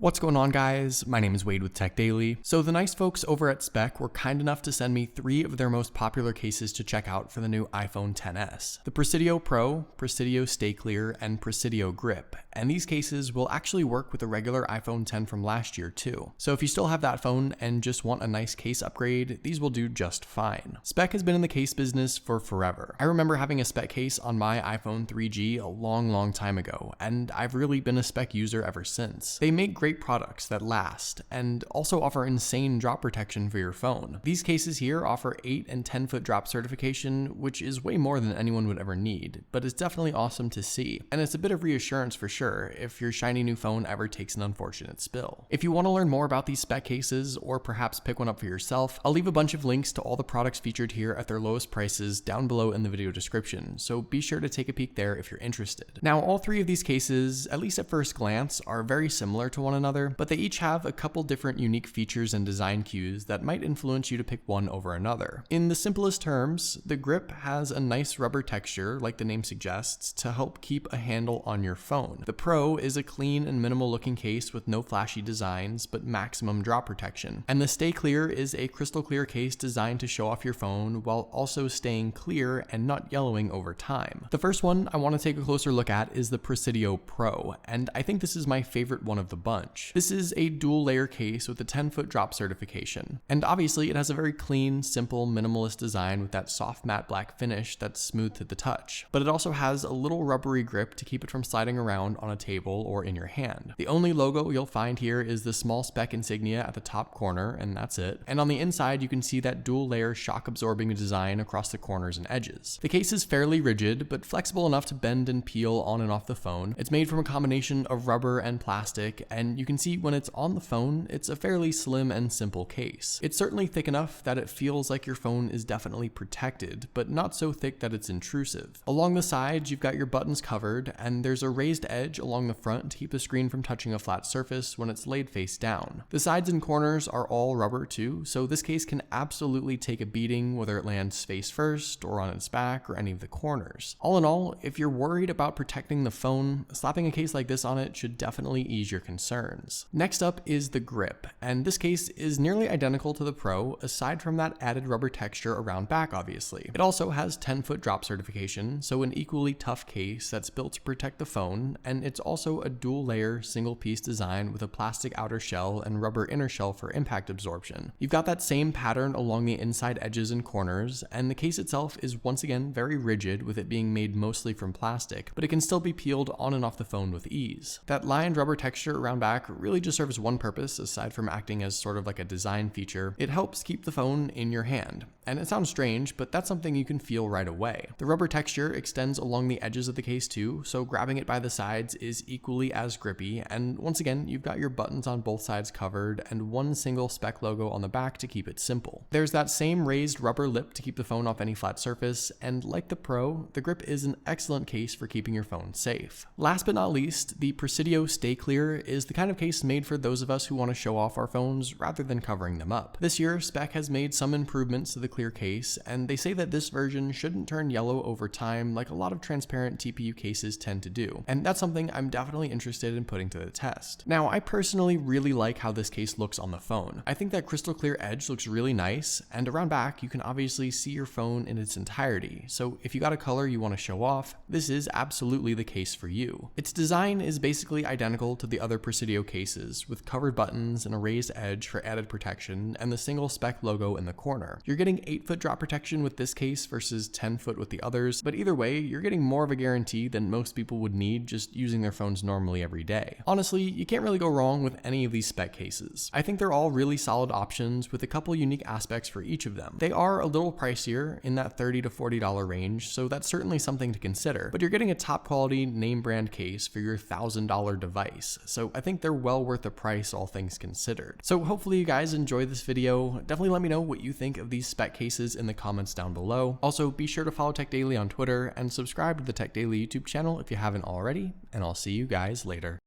What's going on, guys? My name is Wade with TechDaily. So the nice folks over at Speck were kind enough to send me 3 of their most popular cases to check out for the new iPhone XS. The Presidio Pro, Presidio Stay Clear, and Presidio Grip. And these cases will actually work with the regular iPhone X from last year too. So if you still have that phone and just want a nice case upgrade, these will do just fine. Speck has been in the case business for forever. I remember having a Speck case on my iPhone 3G a long time ago, and I've really been a Speck user ever since. They make great products that last, and also offer insane drop protection for your phone. These cases here offer 8 and 10 foot drop certification, which is way more than anyone would ever need, but it's definitely awesome to see. And it's a bit of reassurance for sure if your shiny new phone ever takes an unfortunate spill. If you want to learn more about these Speck cases, or perhaps pick one up for yourself, I'll leave a bunch of links to all the products featured here at their lowest prices down below in the video description, so be sure to take a peek there if you're interested. Now, all 3 of these cases, at least at first glance, are very similar to one another, but they each have a couple different unique features and design cues that might influence you to pick one over another. In the simplest terms, the Grip has a nice rubber texture, like the name suggests, to help keep a handle on your phone. The Pro is a clean and minimal looking case with no flashy designs, but maximum drop protection. And the Stay Clear is a crystal clear case designed to show off your phone while also staying clear and not yellowing over time. The first one I want to take a closer look at is the Presidio Pro, and I think this is my favorite one of the bunch. This is a dual layer case with a 10 foot drop certification. And obviously it has a very clean, simple, minimalist design with that soft matte black finish that's smooth to the touch. But it also has a little rubbery grip to keep it from sliding around on a table or in your hand. The only logo you'll find here is the small Speck insignia at the top corner, and that's it. And on the inside you can see that dual layer shock absorbing design across the corners and edges. The case is fairly rigid, but flexible enough to bend and peel on and off the phone. It's made from a combination of rubber and plastic, and you can see when it's on the phone, it's a fairly slim and simple case. It's certainly thick enough that it feels like your phone is definitely protected, but not so thick that it's intrusive. Along the sides, you've got your buttons covered, and there's a raised edge along the front to keep the screen from touching a flat surface when it's laid face down. The sides and corners are all rubber too, so this case can absolutely take a beating whether it lands face first or on its back or any of the corners. All in all, if you're worried about protecting the phone, slapping a case like this on it should definitely ease your concerns. Next up is the Grip, and this case is nearly identical to the Pro aside from that added rubber texture around back obviously. It also has 10 foot drop certification, so an equally tough case that's built to protect the phone, and it's also a dual layer single piece design with a plastic outer shell and rubber inner shell for impact absorption. You've got that same pattern along the inside edges and corners, and the case itself is once again very rigid with it being made mostly from plastic, but it can still be peeled on and off the phone with ease. That lined rubber texture around back really just serves one purpose aside from acting as sort of like a design feature. It helps keep the phone in your hand. And it sounds strange, but that's something you can feel right away. The rubber texture extends along the edges of the case too, so grabbing it by the sides is equally as grippy, and once again, you've got your buttons on both sides covered and one single Speck logo on the back to keep it simple. There's that same raised rubber lip to keep the phone off any flat surface, and like the Pro, the Grip is an excellent case for keeping your phone safe. Last but not least, the Presidio Stay Clear is the kind of case made for those of us who want to show off our phones rather than covering them up. This year, Speck has made some improvements to the clear case, and they say that this version shouldn't turn yellow over time like a lot of transparent TPU cases tend to do, and that's something I'm definitely interested in putting to the test. Now, I personally really like how this case looks on the phone. I think that crystal clear edge looks really nice, and around back you can obviously see your phone in its entirety, so if you got a color you want to show off, this is absolutely the case for you. Its design is basically identical to the other Presidio cases, with covered buttons and a raised edge for added protection, and the single Speck logo in the corner. You're getting 8 foot drop protection with this case versus 10 foot with the others, but either way, you're getting more of a guarantee than most people would need just using their phones normally every day. Honestly, you can't really go wrong with any of these Speck cases. I think they're all really solid options with a couple unique aspects for each of them. They are a little pricier in that $30 to $40 range, so that's certainly something to consider, but you're getting a top quality name brand case for your $1,000 device, so I think they're well worth the price all things considered. So hopefully you guys enjoy this video. Definitely let me know what you think of these Speck cases in the comments down below. Also, be sure to follow TechDaily on Twitter and subscribe to the TechDaily YouTube channel if you haven't already, and I'll see you guys later.